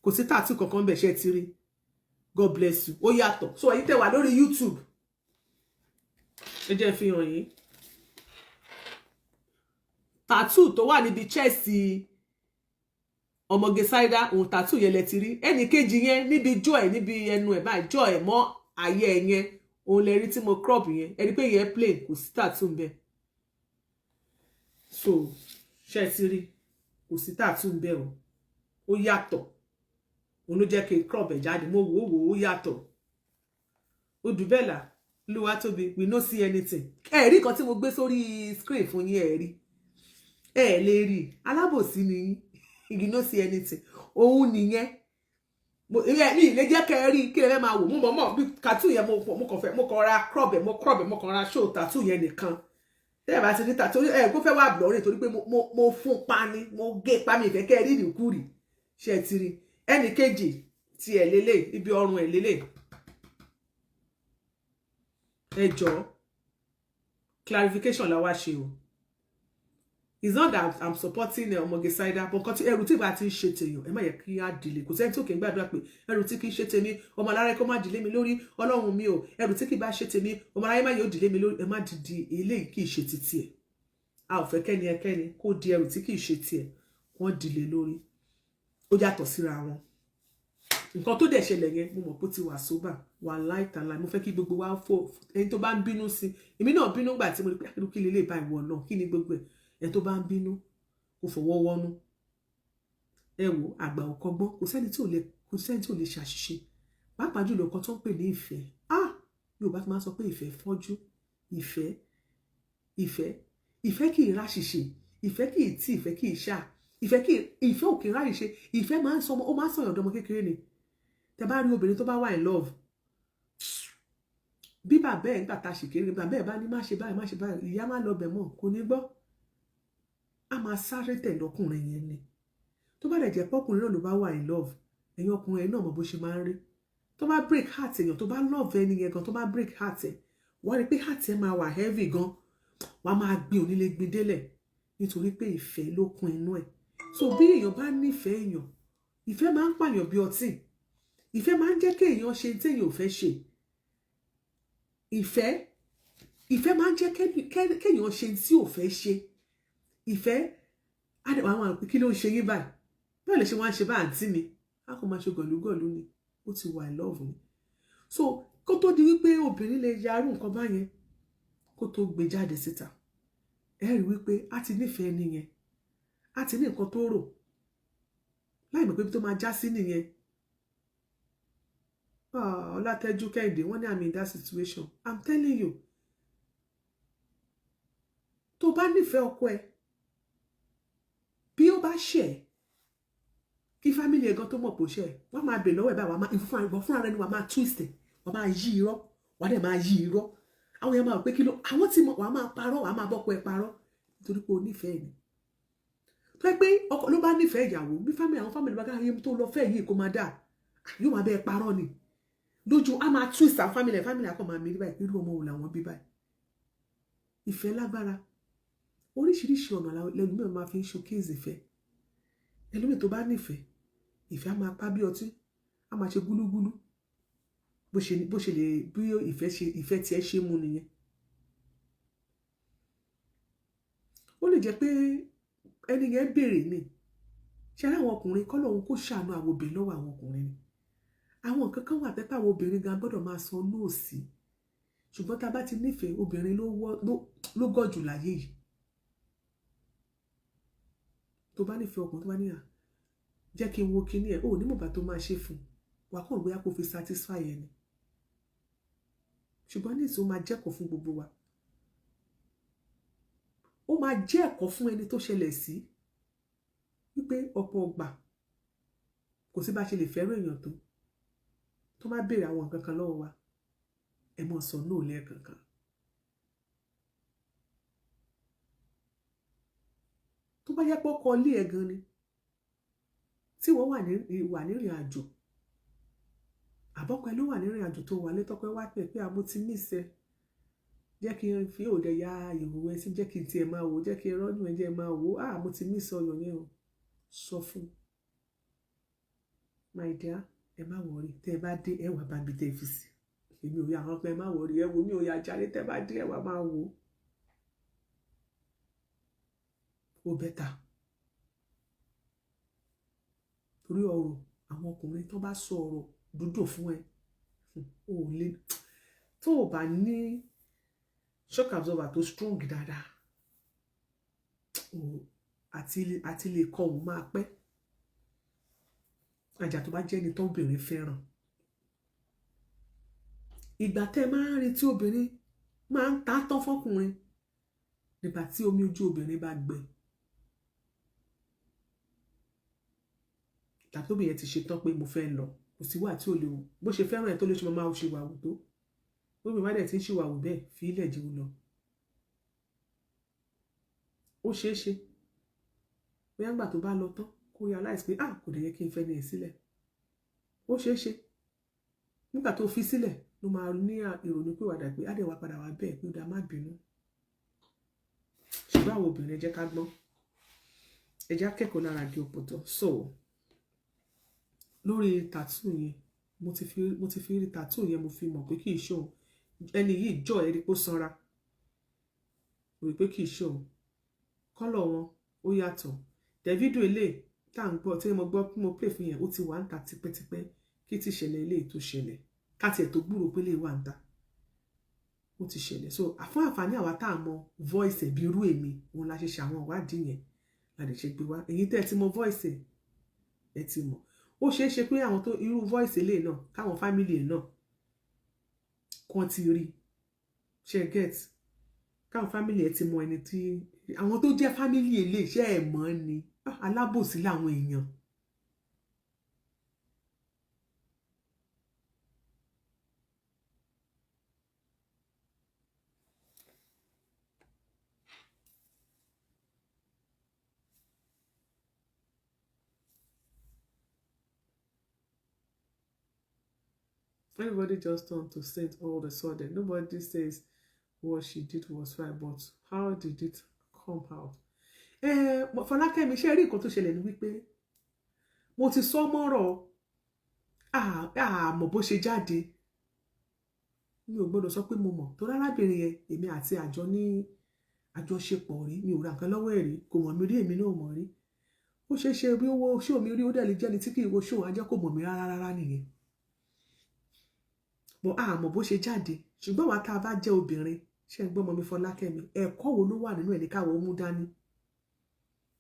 Kò sí tattoo kankan ńbẹ̀, ṣé ti rí. God bless you. Ó yàtọ̀. So ẹ̀yin tẹ́ wà lórí YouTube. Ẹ jẹ́ fi hàn yín. Tattoo tó wà níbi chest Omoge Saida, òun tattoo yẹn lẹ ti rí. Ẹni kejì yẹn níbi jaw ẹ̀, níbi ẹnu ẹ̀ báyìí, jaw ẹ̀ mọ́ ayé ẹ̀ yẹn. Òun lẹ rí tí mo crop yẹn. Ẹ rí pé yẹn plain, kò sí tattoo ńbẹ̀. So, ṣé ti rí. Kò sí tattoo ńbẹ̀ o. Ó yàtọ̀. Òun ló jẹ́ kí n crop ẹ̀ jáde. Mo wò ó yàtọ̀. Odùbẹ́là, Olúwatóbi, we no see anything. Ẹ rí kan tí mo gbé sórí screen fún yín, ẹ rí. Ẹ lè rí. Alábòsí ni yín. You no see anything. Òun nìyẹn. Mo lè jẹ́ kẹ́ rí kí ẹ máa wò. Mo mọ̀ bí tattoo yẹn mo kàn ra crop ẹ̀, mo kàn ra show tattoo yẹn nìkan. Tẹ́ bá ti rí tattoo kó fẹ́ wá blurry torí pé mo fún pa ni, mo gé pa mi fẹ́ kẹ́ rí ìrìkúrì. Ṣé ti rí. Ẹni kejì tí ẹ lélẹ̀, ibi ọrùn ẹ̀ lélẹ̀. Ẹ jọ̀ọ́, clarification la wá ṣe o. It's not that I'm supporting Omoge Saida, but nǹkan tí ẹrù tí bá ti ń ṣe tèèyàn, ẹ má yẹ kí á dìlé. Kò sẹ́ni tí ò kí ń gbàdúrà pé ẹrù tí kì í ṣe tèmi, ọmọ alára kó má dìlé mi lórí, Ọlọ́run mi o. Ẹrù tí kì í bá ṣe tèmi, ọmọ alára má yóò dìlé mi lórí. Ẹ má dìdí eléyìí kì í ṣe títí ẹ̀. A ò fẹ́ kẹ́ni ẹkẹ́ni kó di ẹrù tí kì í ṣe tiẹ̀, wọ́n dìlé lórí. Ó yàtọ̀ síra wọn. Nǹkan tó dẹ̀ ṣẹlẹ̀ yẹn, mo mọ̀ pé ó ti wà sober, wà láìtàlá. Mo fẹ́ kí gbogbo wa fò. Ẹni tó bá ń bínú sí, èmi náà bínú gbà tí mo rí pé kí lè bá ìwọ náà, kí ni gbogbo ẹ̀. Ẹni tó bá ń bínú, kò fọwọ́ wọnú. Ẹ wò, àgbà ò kọ́gbọ́n, kò sẹ́ni tí ò lè ṣàṣìṣe. Pàápàá jùlọ nǹkan tó ń pè ní ìfẹ́. Yorùbá ti máa ń sọ pé ìfẹ́ fọ́jú. Ìfẹ́ kì í ráṣìṣe. Ìfẹ́ kì í tí, ìfẹ́ kì í ṣá. Ìfẹ́ ò kì í ráṣìṣe. Ìfẹ́ máa ń sọ ó máa ń sọ̀yàn ọ̀dọ́mọ kékeré ni. Tẹ́ bá rí obìnrin tó bá wà in love. Bí bàbá ẹ̀ nígbà tá a ṣì kéré, bàbá ẹ̀ bá ní má ṣe báyìí, ìyá má lọ bẹ̀ mọ́, kò ní gbọ́. A máa sáré tẹ̀lé ọkùnrin yẹn ni. Tó bá dẹ̀ jẹ́ pọ́kùnrin náà ló bá wà in love, ẹ̀yin ọkùnrin náà mọ̀ bó ṣe máa ń rí. Tó bá break heart èèyàn, tó bá love ẹni yẹn gan, tó bá break heart ẹ̀, wọ́n rí pé heart ẹ̀ máa wà heavy gan. Wọ́n á máa gbé onílé gbé délẹ̀ nítorí pé ìfẹ́ ló kún inú ẹ̀. So bí èèyàn bá nífẹ̀ẹ́ èèyàn, ìfẹ́ máa ń pààyàn bí ọtí. Ìfẹ́ máa ń jẹ́ kí èèyàn ṣe tí èèyàn ò fẹ́ ṣe. Ìfẹ́ máa ń jẹ́ kéèyàn ṣe tí ò fẹ́ ṣe. Ìfẹ́ àdẹ̀wà àwọn àpò kí ló ń ṣe yín báyìí. Báwo lè ṣe wá ń ṣe bá àǹtí mi? A kò máa ṣe gọ̀lúgọ̀lú ni. Ó ti wà in love ni. So kó tó di wípé obìnrin lè yarú nǹkan báyẹn, kó tó gbé jáde síta. Ẹ rí wípé a ti nífẹ̀ẹ́ nìyẹn. A ti ní nǹkan tó rò. Láì mọ̀ pé bí tó máa já sí nìyẹn. Ọlátẹ́jú Kẹ́hìndé, wọ́n ní I'm in that situation. I'm telling you. Tó bá nífẹ̀ẹ́ ọkọ ẹ, bí ó bá ṣẹ̀, kí fámílì ẹ̀gan tó mọ̀ pò ṣẹ̀, wọ́n máa bè lọ́wọ́ ẹ̀ báyìí, wọ́n máa fúnra rẹ̀ ni wọ́n máa twist ẹ̀, wọ́n máa yí irọ́, wọ́n dẹ̀ máa yí irọ́. Àwọn èèyàn máa pé kí ló, àwọn tí wọ́n máa parọ́, wọ́n máa bọ́kọ ẹ̀ parọ́ nítorí pé o nífẹ̀ẹ́ ni. Tó yẹ pé ọkọ ló bá nífẹ̀ẹ́ ìyàwó, bí àwọn fámílì bá gáyé tó lọ fẹ́ yìí kó máa dà, yóò máa bẹ́ẹ̀ parọ́ ni. Lójú a máa twist àwọn fámílì akọ máa mírí báyìí, irú ọmọ wò làwọn bí báyìí. Ìfẹ́ lágbára. Oríṣiríṣi ọ̀nà lẹ́lùmí máa fi ń showcase ìfẹ́. Ẹlòmí tó bá nífẹ̀ẹ́, ìfẹ́ á máa pa bí ọtí, á máa ṣe gúlúgúlú. Bó ṣe lè bí ìfẹ́ tí ẹ ṣe mú nìyẹn. Ó lè jẹ́ pé ẹni yẹn béèrè ni. ṣe àwọn ọkùnrin kọ́ lóun kó ṣàánú àwọn obìnrin lọ́wọ́ àwọn ọkùnrin ni àwọn nǹkan kan wà pẹ́pẹ́ àwọn obìnrin gan gbọ́dọ̀ máa sọ nóòsì ṣùgbọ́n tá a bá ti nífẹ̀ẹ́ obìnrin ló gọ̀ jù láyé yìí tó bá nífẹ̀ẹ́ ọkùnrin tó bá níyà jẹ́ kí n wo kinní ẹ̀ ó ní mọ̀bá tó máa ṣe fún wà kàn bóyá kó fi satisfy ẹ̀ ni ṣùgbọ́n ní ìsìn ó máa jẹ́kọ̀ọ́ fún gbogbo wa ó máa jẹ́ ẹ̀kọ́ fún ẹni tó ṣẹlẹ̀ sí wípé ọ̀pọ̀ ọgbà kò sí bá ṣe lè fẹ́ràn èèyàn tó má béèrè àwọn nǹkan kan lọ́wọ́ wa ẹ mọ̀ sọ náà lẹ́ẹ̀kankan tó bá yẹ pé ọkọ ilé ẹ̀ gan ni tí wọ́n wà nírìn àjò àbọ̀pẹ́ ló wà nírìn àjò tó wà létọ́pẹ́ wá pẹ̀ pé àmọ́ ti mísẹ́ jẹ́ kí n fi òde ya ìhòòhò ẹ sí jẹ́ kí n tiẹ̀ máa wò jẹ́ kí n rọ́nù ẹ jẹ́ máa wò mo ti mísẹ́ ọyọ̀ yẹn o sọ fún my dear ẹ má wọrí tẹ́ ẹ bá dé ẹ wà bá mi tẹ́ ẹ fi sí èmi ò yà àwọn pé ẹ má wọrí ẹ wo mi ò yà jáde tẹ́ ẹ bá dé ẹ wà máa wò ó bẹ́tà torí ọ̀rọ̀ àwọn ọkùnrin tó bá sọ ọ̀rọ̀ dúdú fún ẹ ò lè tó o bá ní shock absorber tó strong dáadáa àti lè kọ òun máa pẹ́ àjà tó bá jẹ́ ẹni tó obìnrin fẹ́ràn ìgbà tẹ́ máa ń retí obìnrin máa ń ta tán fọkùnrin nígbà tí omi ojú obìnrin bá gbẹ tàbí obìnrin ti ṣe tán pé mo fẹ́ lọ kò sí wà tí ò léwu bó ṣe fẹ́ràn ẹ̀ tó lè ṣe máa ṣe wàwù tó obìnrin má dẹ̀ ti ń ṣe wàwù bẹ́ẹ̀ fi ilẹ̀ jẹun lọ ó ṣeé ṣe bóyá ńgbà tó bá lọ tán kó realize pé kò dẹ̀ yẹ kí n fẹ́ ní ẹ̀ sílẹ̀ ó ṣeé ṣe nígbà tó fi sílẹ̀ ló máa ní ìrònú pé wàdà pé àdẹ̀wà padà wà bẹ́ẹ̀ pé ó dá má bínú ṣùgbọ́n àwọn obìnrin ẹ jẹ́ ká gbọ́n ẹ jẹ́ kẹ́kọ̀ọ́ lára gé òpòtọ́ so lórí tattoo yẹn mo ti fi rí tattoo yẹn mo fi mọ̀ pé kì í ṣe òun ẹni yìí jọ ẹni pé ó sanra mo rí pé kì í ṣe òun kọ́lọ̀ wọn ó yàtọ̀ Davido ilé tá à ń gbọ́ tí mo gbọ́ pé mo play fún yẹn ó ti wà ń ta tipẹ́tipẹ́ kí ti ṣẹlẹ̀ ilé tó ṣẹlẹ̀ káti ẹ̀ tó gbúrò pé lè wà ń ta ó ti ṣẹlẹ̀ so fún àǹfààní àwa tá à mọ voice ẹ̀ bí irú èmi òun la ṣe ṣe àwọn ìwádìí yẹn la lè ṣe gbé wá èyí tẹ́ ẹ ti mọ voice ẹ ti mọ̀ ó ṣeé ṣe pé àwọn tó irú voice ilé náà káwọn family ẹ̀ náà kan ti rí ṣe get káwọn family ẹ̀ ti mọ ẹni tí àwọn tó jẹ́ family ilé iṣẹ́ ẹ̀ mọ́ ni alábòsí làwọn èèyàn everybody just turned to saint all of a sudden nobody says what she did was right but how did it come out Fọlákẹ́mi ṣe rí nǹkan tó ṣẹlẹ̀ ní wípé mo ti sọ mọ́rọ̀ àmọ́ bó ṣe jáde mi ò gbọ́dọ̀ sọ pé mo mọ̀ tó rárábìnrin yẹn èmi àti àjọ ní àjọṣepọ̀ rí mi ò ra nǹkan lọ́wọ́ ẹ̀ rí kò mọ̀ mí rí èmi náà mọ̀ rí ó ṣeé ṣe bí owó ṣó mi rí ó dẹ̀ lè jẹ́ni tí kì í wo ṣó ajẹ́ kò mọ̀ mí rárá nìyẹn mo àmọ́ bó ṣe jáde ṣùgbọ́n wàá tá a bá jẹ́ obìnrin ṣe ń gbọ́ ọmọ mi Fọlákẹ́mi ẹ̀kọ́ wo ló wà nínú ẹ̀ ní káwọ́ mú dání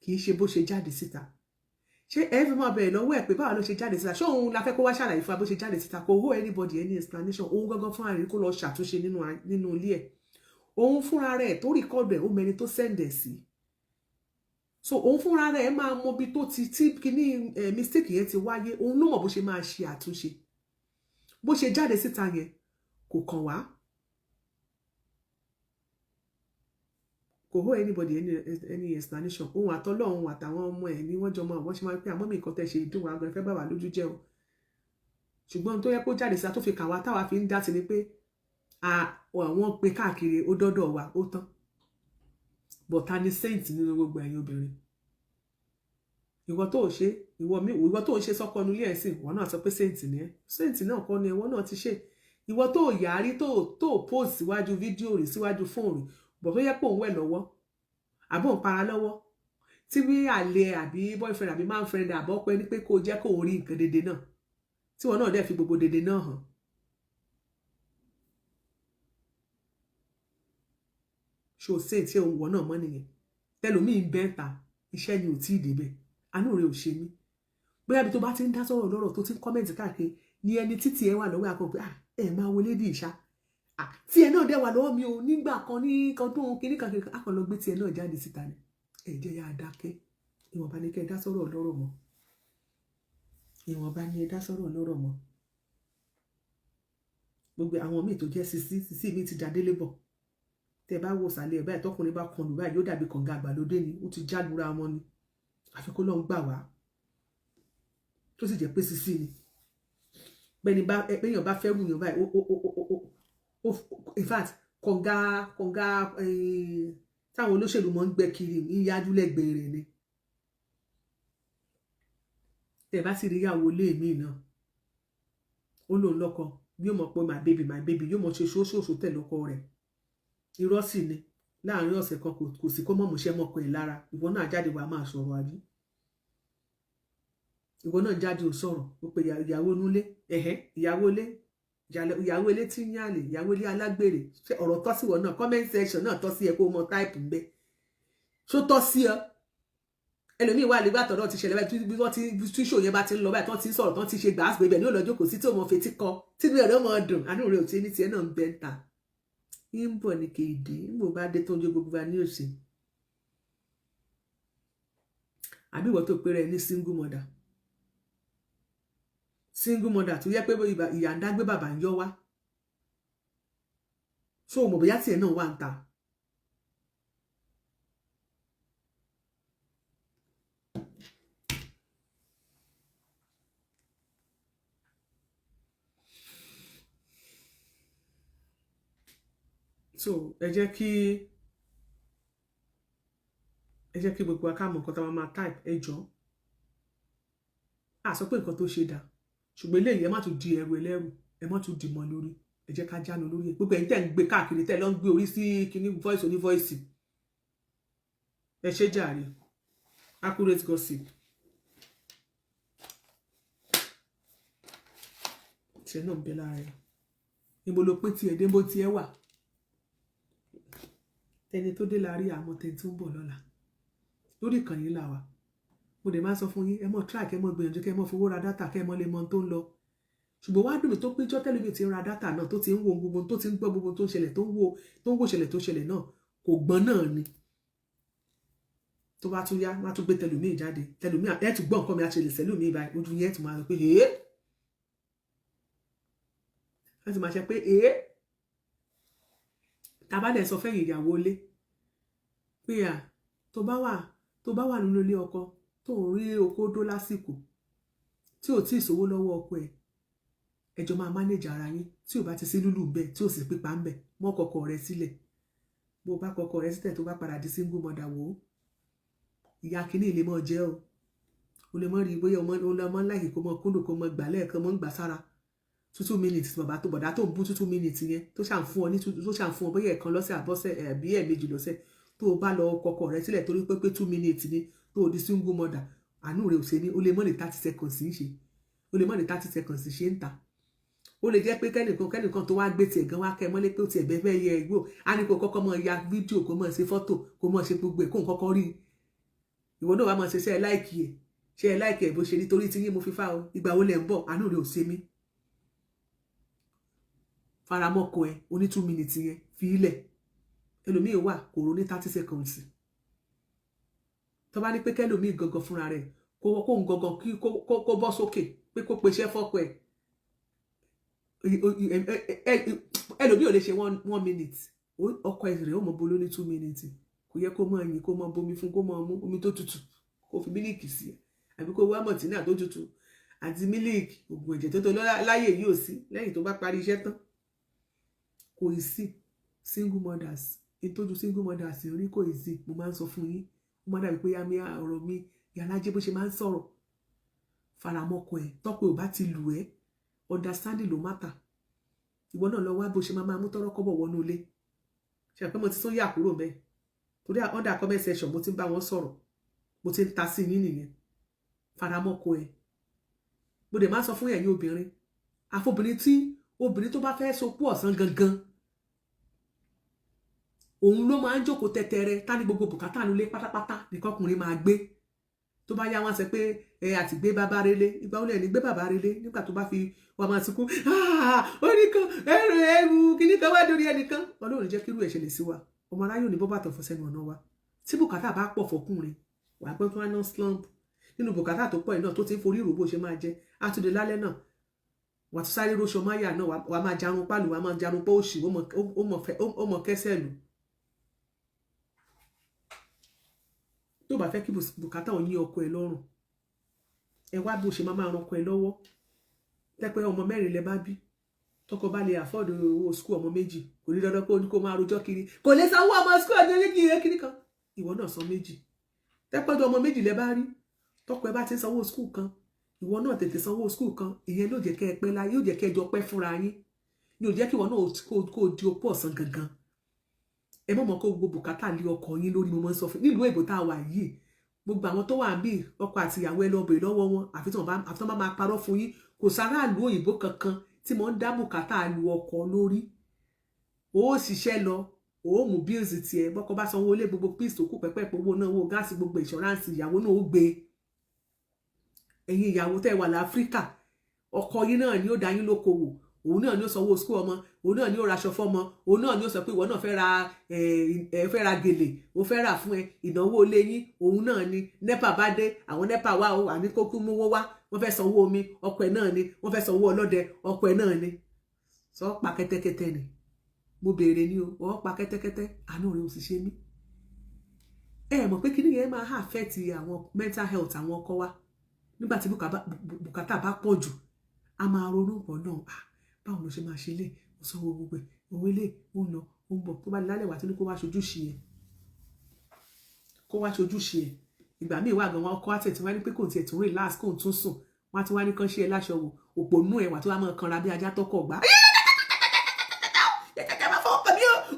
kì í ṣe bó ṣe jáde síta ṣé ẹ fi máa bẹ̀rẹ̀ lọ́wọ́ ẹ̀ pé báwo ló ṣe jáde síta ṣé òun la fẹ́ kó wá ṣàlàyé fún wa bó ṣe jáde síta kò hó anybody any explanation òun gangan fúnra rẹ̀ kó lọ ṣàtúnṣe nínú ilé ẹ̀ òun fúnra rẹ̀ tó rìkọ́dù ẹ̀ ó mẹni tó sẹ́ndẹ̀ sí so òun fúnra rẹ̀ máa mọ bí tó ti tí kíní mistake yẹn ti wáyé òun ló mọ̀ bó ṣe máa ṣe àtúnṣe bó ṣe jáde síta yẹn kò kàn wá kò hó anybody any explanation ohun àtọlọ́hun àtàwọn ọmọ ẹ̀ ni wọ́n jọ mọ àwọn ṣe máa ń pẹ́ àmọ́ mi nǹkan tẹ́ ṣe ìdùn wa gan fẹ́ bà wá lójú jẹ́ o ṣùgbọ́n tó yẹ kó jáde síta tó fi kàn wá táwa fi ń dá sí ni pé àwọn pe káàkiri ó dọ́dọ̀ wa ó tán but ta ni saint nínú gbogbo ẹ̀yin obìnrin ìwọ tó ń ṣe sọ́kọ nílé ẹ̀ sìn ìwọ náà sọ pé saint ni ẹ́ saint náà kọ́ ni ìwọ náà ti ṣe ìwọ tó yàrí tó post síwájú fídíò rí síwájú fóònù bọ̀ tó yẹ pé òun wẹ̀ lọ́wọ́ àbọ̀ ń para lọ́wọ́ tí wí àlè àbí boyfriend àbí man friend àbọ́pẹ́ ní pé kó jẹ́ kó rí nǹkan dédé náà tí wọn náà dẹ̀ fi gbogbo dédé náà hàn. ṣé o ṣe tí òun wọ náà mọ́ nìyẹn tẹlòmíì ń bẹ́ẹ̀ ta iṣẹ́ ni ò tí ì débẹ̀ àánú rẹ̀ ò ṣe mí bóyá bí tó bá ti ń dá sọ̀rọ̀ lọ́rọ̀ tó ti ń kọ́mẹ̀ntì káàkiri ní ẹni títí ẹ wà lọ́wọ́ àkọ́ pé ẹ máa wọlé dì ìṣá tí ẹ náà dẹ̀ wà lọ́wọ́ mi ò nígbà kan ní ọdún kìíní kan kìíní kan lọ gbé tí ẹ náà jáde síta ni ẹ jẹ́ yá dákẹ́ ìwọ̀nba ni kẹ́ ẹ dá sọ̀rọ̀ lọ́rọ̀ mọ́ ìwọ̀nba ni ẹ dá sọ̀rọ̀ lọ́rọ̀ mọ́ gbogbo àwọn míì tó jẹ́ sisi mi ti dá délé bọ̀ tẹ bá wo sàlẹ̀ báyìí tọkùnrin bá kọlù báyìí yóò dàbí kànga àgbàlódé ni ó ti jálura wọn ni àfi kó lọ́n gbà wá tó sì jẹ́ pé sisi ni bẹ́ẹ̀ni èèyàn bá fẹ́ rúyàn báyìí in fact kànga táwọn olóṣèlú mọ́ ń gbẹ́ kiri ń yájú lẹ́gbẹ̀ẹ́ rẹ̀ ni tẹ bá sì rí ìyàwó lé mi náà ó lòun lọ́kọ yóò mọ̀ pé my baby yóò mọ̀ ṣe ṣóṣòṣò tẹ̀ lọ́kọ rẹ̀ irọ́ sì ni láàrin ọ̀sẹ̀ kan kò sí kó mọ̀ múṣẹ́ mọ́kọ ẹ̀ lára ìwọ náà jáde wàá máa sọ̀rọ̀ àbí ìwọ náà jáde ò sọ̀rọ̀ ó pe ìyàwó nulé ìyàwó ilé tí ń yàlè ìyàwó ilé alágbèrè ọ̀rọ̀ tọ́ sí wọn náà comment section náà tọ́ sí ẹ kó mọ táìpù ń bẹ ṣó tọ́ sí ọ ẹlòmíì wà nígbà tọ́rọ̀ ti ṣẹlẹ̀ báyìí bí wọ́n ti tí ṣò yẹn bá ti ń lọ báyìí tán ti ń sọ̀rọ̀ tán ti ṣe gbàásù ibẹ̀ ní òlọ́jọ́ kò sí tí òun fetí kọ tí inú ẹ̀rọ mọ̀ dùn àánú rẹ̀ ò tí ní tiẹ̀ náà ń bẹ́ ń ta ń bọ̀ ní kéde ń bò bá dé tó ń jó gbogbo wa ní òsè àbí ìwọ tó péré ní single mother tó yẹ pé ìyá ń dágbé bàbá ń yọ wá so mọ̀ bóyá tiẹ̀ náà wà ń ta so ẹ jẹ́ kí gbogbo akáàmọ̀ nǹkan tá a máa type ẹ jọ a sọ pé nǹkan tó ṣe dá ṣùgbọ́n eléyìí ẹ má tún di ẹrù ẹlẹ́rù ẹ má tún dì mọ́ lórí ẹ jẹ́ ká jánu lórí ẹ gbogbo ẹ̀yin tẹ́ ń gbé káàkiri tẹ́ lọ ń gbé orí sí kíní voice oní voice ẹ ṣe jàre accurate gossip tiẹ̀ náà ń bẹ lára ẹ níbo ló pé tiẹ̀ dé bó tiẹ̀ wà tẹni tó dé láàrí àmọ́ tẹni tó ń bọ̀ lọ́la lórí ìkànnì là wà mo dẹ̀ máa sọ fún yín ẹ mọ̀ track ẹ mọ̀ gbìyànjú kẹ́ ẹ mọ̀ fowó ra dátà kẹ́ ẹ mọ̀ lè mọ̀ tó ń lọ ṣùgbọ́n wá dùn mí tó péjọ́ tẹ́lifí ti ń ra dátà náà tó ti ń wo gbogbo tó ti ń gbọ́ gbogbo tó ń ṣẹlẹ̀ tó ń wò ṣẹlẹ̀ tó ṣẹlẹ̀ náà kò gbọ́n náà ni tó bá tún yá má tún gbé tẹlùmí jáde tẹlùmí ẹ tún gbọ́ nǹkan mi àṣẹlẹ̀ sẹ́lùmí báyìí ojú yẹn tún máa sọ pé ẹ ti máa ṣe pé tàbá dẹ̀ sọ fẹ́yìn ìyàwó ilé pé tó bá wà nínú ilé ọkọ tó ń rí okó dó lásìkò tí ò tí ì sówó lọ́wọ́ ọkọ ẹ̀ ẹjọ́ máa mánéjà ara yín tí ò bá ti sí lúlù ń bẹ tí ò sì pípa ń bẹ mọ́ kọkọ rẹ sílẹ̀ bó bá kọkọ rẹ sílẹ̀ tó bá padà di single mother wò ó ìyá kìíní ilé mọ́ jẹ́ o lè mọ́ rí bóyá ọmọ láìkí kó mọ kúndùn kó mọ gbà lẹ́ẹ̀kan mọ́ ń gbà sára 2 minutes bọ̀dá tó ń bú 2 minutes yẹn tó ṣàn fún ọ bóyá ẹ̀kan lọ́sẹ̀ àbọ̀sẹ̀ ẹ̀bí ẹ̀mejì lọ́sẹ̀ tó o bá lọ kọkọ rẹ sílẹ̀ torí pé 2 minutes ni tó o di single mother àánú rẹ ò ṣe ní o lè mọ́ ní 30 seconds ń ṣe o lè mọ́ ní 30 seconds ṣe ń ta ó lè jẹ́ pé kẹ́nìkan tó wá gbé tiẹ̀ gan wá kẹ́ mọ́lé pé ó tiẹ̀ bẹ́ẹ̀ fẹ́ yẹ igbó á ní kó kọ́kọ́ mọ́ ya fídíò kó mọ́ ṣe fọ́tò kó mọ́ ṣe gbogbo ẹ̀ kó kọ́kọ́ rí ìwọ náà wá mọ́ ṣe ṣe ẹ láìkì ẹ̀ bó ṣe nítorí tí yín mo fi fá o ìgbà wo lẹ̀ ń bọ̀ àánú rẹ ò ṣe mí faramọ́kọ ẹ oní 2 minutes yẹn fi ilẹ̀ ẹlòmíì wà kòrò ní 30 seconds tó bá ní pé kẹlòmíì gangan fúnra rẹ̀ kó ń gangan kó bọ́ sókè pé kó peṣẹ́ fọ́kọ ẹ̀ ẹlòmíì ò lè ṣe 1 minute ọkọ ẹ̀ rẹ̀ ó mọ bolo ní 2 minutes kò yẹ kó mọ ẹyin kó mọ bomi fún kó mọ mú omi tó tutù kó fi mílíìkì sí àbí kó wá mọ̀tínà tó tutù àti mílíìkì oògùn ẹ̀jẹ̀ tó láyè yìí ò sí lẹ́yìn tó bá parí iṣẹ́ tán kò ì sí single mothers ìtọ́jú single mothers rí kò ì sí mo máa ń sọ fún yín mo máa dàbí pé yá mi ọ̀rọ̀ mi Ìyálájé bó ṣe máa ń sọ̀rọ̀ faramọ́kọ ẹ̀ tọ́pẹ́ ò bá ti lù ẹ́ understanding ló matter ìwọ náà lọ wá bó ṣe máa mú tọ́rọ́ kọ́bọ̀ wọnú ilé ṣe pé mo ti tún yà kúrò bẹ́ẹ̀ torí under comment section mo ti ń bá wọn sọ̀rọ̀ mo ti ń ta sí yín nìyẹn faramọ́kọ ẹ̀ mo dẹ̀ máa sọ fún ẹ̀yin obìnrin obìnrin tó bá fẹ́ sopó ọ̀sán gangan òun ló máa ń jókòó tẹ́tẹ́rẹ́ tá ní gbogbo bùkátà nílé pátápátá nìkan ọkùnrin máa gbé tó bá yá wọn sọ pé ẹ àti gbé bàbá relé ìgbà olè ní gbé bàbá relé nígbà tó bá fi wà máa ti kú ó ní kan ẹrù kìíní kan wá lórí ẹnìkan Ọlọ́run jẹ́ kírú ẹ̀ ṣẹlẹ̀ sí wa ọmọ aráyò ní bó bàtọ̀ fọ́ sẹ́nu ọ̀nà wa tí bùkátà bá pọ̀ fọkùnrin wà pẹ́ tó wá ná slump nínú bùkátà tó pọ̀ yìí náà tó ti ń forí ìrò bó ṣe máa jẹ àtúndé lálẹ́ náà wà tó sáré róṣọ máyà náà wà máa jarun pálù wà máa jarun pọ́ òṣì ó mọ kẹsẹ̀ lù tó bá fẹ́ kí bùkátà ò ní ọkọ ẹ lọ́rùn ẹ wá bó ṣe máa ran ọkọ ẹ lọ́wọ́ tẹ́pẹ́ ọmọ 4 lẹ bá bí tọkọ bá lè afford owó school ọmọ 2 kò ní dandan pé ó ní kó máa rojọ́ kiri kò lè sanwó ọmọ school ọjọ́ kiri kan ìwọ náà san 2 tẹ́pẹ́ ọmọ 2 lẹ bá rí tọkọ ẹ bá ti sanwó school kan ìwọ náà tètè sanwó school kan ìyẹn ló jẹ́ kẹ́ ẹ pẹ́ láyé yóò jẹ́ kẹ́ ẹ jọ pẹ́ fúnra yín ni ò jẹ́ kí ìwọ náà kó di opó ọ̀sán gangan ẹ mọ̀ kó gbogbo bùkátà lé ọkọ yín lórí mo mọ́ sọ fún nílùú èbó tá a wà yìí gbogbo àwọn tó wà bí ọkọ àti ìyàwó ẹ lọ bèrè lọ́wọ́ wọn àfi tí wọ́n bá máa parọ́ fún yín kò sára ìlú òyìnbó kankan tí mo ń dá bùkátà lu ọkọ lórí ó ṣiṣẹ́ lọ ó mú bills tiẹ̀ bọ́kọ bá sanwó lé gbogbo pills tó kù pẹ́pẹ́ owó náà owó gáàsì gbogbo insurance ìyàwó náà ó gbé ẹ̀yin ìyàwó tẹ́ wà láfíríkà ọkọ yín náà ni ó dá yín lókòwò òun náà ni ó sanwó school ọmọ òun náà ni ó raṣọ fọ́mọ òun náà ni ó sọ pé ìwọ náà fẹ́ ra gèlè ó fẹ́ rà fún ẹ ìnáwó ilé yín òun náà ni nepa bá dé àwọn nepa wá o àní kókó mówó wá wọ́n fẹ́ sanwó omi ọkọ ẹ̀ náà ni wọ́n fẹ́ sanwó ọlọ́dẹ ọkọ ẹ̀ náà ni sọ pa kẹ́tẹ́kẹ́tẹ́ ni mo béèrè ni o wọ́n pa kẹ́tẹ́kẹ́tẹ́ àánú rẹ̀ ò sì ṣe mí ẹ mọ̀ pé kíní yẹn máa affect àwọn mental health àwọn ọkọ wa nígbà tí bùkátà bá pọ̀ jù a máa ronú pọ̀ náà báwo ló ṣe máa ṣe lé ó sanwó gbogbo ẹ̀ owó ilé ó ń lọ ó ń bọ̀ tó bá lálẹ́ wà tí ní kó wá ṣojúṣe ẹ̀ ìgbà míì wà gan wọn ọkọ àtẹ̀ tí wọ́n ní pé kò tiẹ̀ tún relax kò tún sùn wọ́n ti wá ní kán ṣe ẹ láṣọ wò òpó nú ẹ̀ wà tó wá máa kanra bí ajá tọkọ̀ gbá.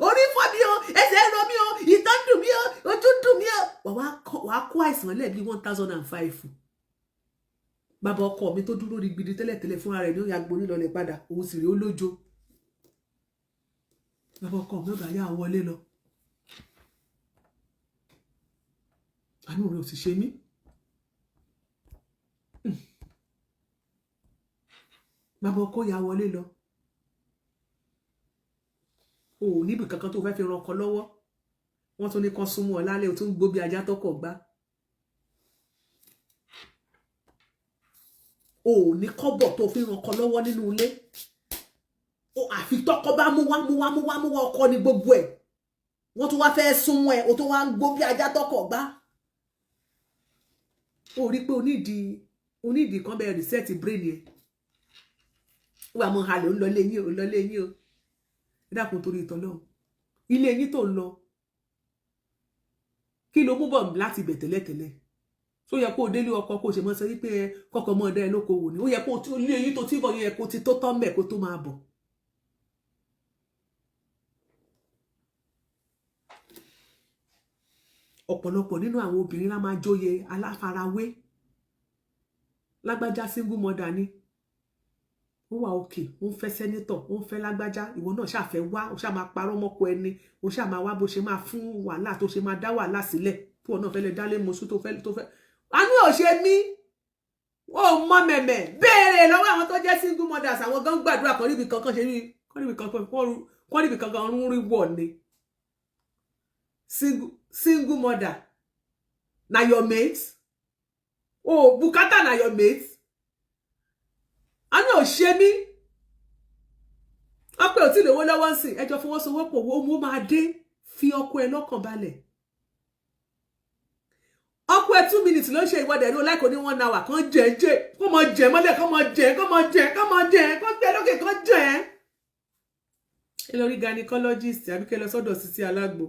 orí fọ́ mi o ẹsẹ̀ rọ mi o ìtọ́ dùn mi o ojú dùn mi o wà á kó àìsàn lẹ́ẹ̀bí 1005 bàbá ọkọ mi tó dúró rí gbidi tẹ́lẹ̀tẹ́lẹ̀ fúnra rẹ̀ ní ó ya gborí lọlẹ̀ padà òun sì rí ó lójo bàbá ọkọ mi ó bá yá wọlé lọ àánú rẹ̀ ò sì ṣe mí bàbá ọkọ ya wọlé lọ o ò níbi kankan tó fẹ́ fi ran ọkọ lọ́wọ́ wọ́n tún ní kan súnmọ́ ọ lálẹ́ o tún gbó bí ajá tọkọ̀ gbá o ní kọ́bọ̀ tó fi ran ọkọ lọ́wọ́ nínú ilé o àfi tọkọ bá mú wá ọkọ ní gbogbo ẹ̀ wọ́n tún wá fẹ́ súnmọ́ ẹ̀ o tó wá ń gbó bí ajá tọkọ̀ gbá o rí pé onídìí kan bẹ̀rẹ̀ reset brain ẹ̀ wà mọ́ halẹ̀ ó ń lọ lé yín o ẹ dákun torí ìtọ́lọ́hún ilé yín tó ń lọ kí ló mú bọ̀ láti bẹ̀ tẹ́lẹ̀tẹ́lẹ̀ tó yẹ kó délé ọkọ kó ṣe mọ́ sọ wípé kọ́kọ́ mọ́ ọ̀dá ẹ lóko wò ní ó yẹ kó ilé yín tó tíbọ̀ yẹ kó ti tó tọ́ mẹ́ kó tó máa bọ̀. ọ̀pọ̀lọpọ̀ nínú àwọn obìnrin lá máa jóye aláfarawé lágbájá single mother ni ó wà òkè ó ń fẹ́ sẹ́nítọ̀ ó ń fẹ́ lágbájá ìwọ náà ṣàfẹ́ wá ó ṣáà máa parọ́ mọ́kọ ẹni ó ṣáà máa wá bó ṣe máa fún wàhálà tó ṣe máa dá wàhálà sílẹ̀ tí wọn náà fẹ́ lè dálé mọ́ṣú tó fẹ́ àánú ò ṣe mí ó mọ mẹ̀mẹ̀ béèrè lọ́wọ́ àwọn tó jẹ́ single mothers àwọn gan gbàdúrà kan níbi kankan ṣe rí kọ́ níbi kankan rún rí wọ̀ ni single mother na your mate bùkátà na your mate àánú ò ṣe mí ọpẹ ò tí lówó lọ́wọ́ ń sìn ẹjọ́ fọwọ́sowọ́pọ̀ owó máa dé fi ọkọ ẹ lọ́kàn balẹ̀ ọkọ ẹ 2 minutes ló ń ṣe ìwọ́de ní oláìkò ní 1 hour kan jẹ́ kó mọ jẹ mọ́lẹ̀ kó mọ jẹ kó gbé lókè kó jẹ ẹ lọ rí gynecologist àbí kẹ́ lọ sọ́dọ̀ Sisi Alágbo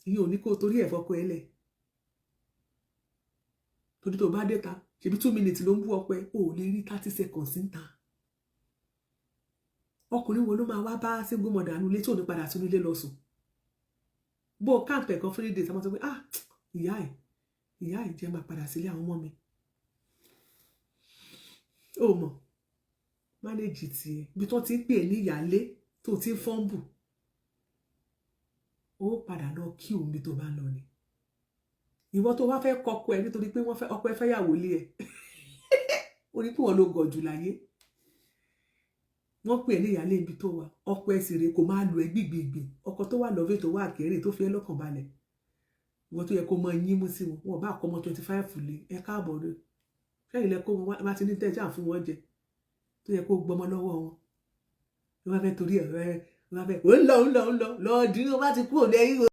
ìyẹn ò ní kó torí ẹ̀ fọkọ ẹ lẹ̀ torí tó bá dé ta ṣebí 2 minutes ló ń bú ọpẹ ò lè rí 30 seconds ń ta ọkùnrin wo ló máa wá bá single mother nulé tí ò ní padà sínú ilé lọ sùn bó káàpẹ̀ kan 3 days a máa sọ pé ìyá ẹ̀ jẹ́ máa padà sílé àwọn ọmọ mi ó mọ̀ mánéjì tiẹ̀ bí tó ti ń pè ní ìyálé tó ti ń fọ́nbù ó padà lọ kí òun bí tó bá ń lọ ni ìwọ tó wá fẹ́ kọkọ ẹ nítorí pé wọ́n fẹ́ ọkọ ẹ fẹ́ yàwó lé ẹ ó ní pé wọ́n ló gọ̀ jù láyé wọ́n pè ní ìyálé ibi tó wà ọkọ ẹ sì rè kò máa lu ẹ gbìgbìgbì ọkọ tó wà lọ́vẹ́ tó wà kéré tó fi ẹ lọ́kàn balẹ̀ wọ́n tó yẹ kó mọ yín mú sí wọn bá kọ́ ọmọ 25 lé ẹ káàbọ̀ rẹ fẹ́yìn lẹ kó wọn bá ti ní tẹ́jà fún wọn jẹ tó yẹ kó gbọmọ lọ́wọ́ wọn wọ́n fẹ́ torí ẹ̀ wọ́n fẹ́ ó ń lọ lọ́ọ́ dín ní wọ́n bá ti kúrò lẹ́yìn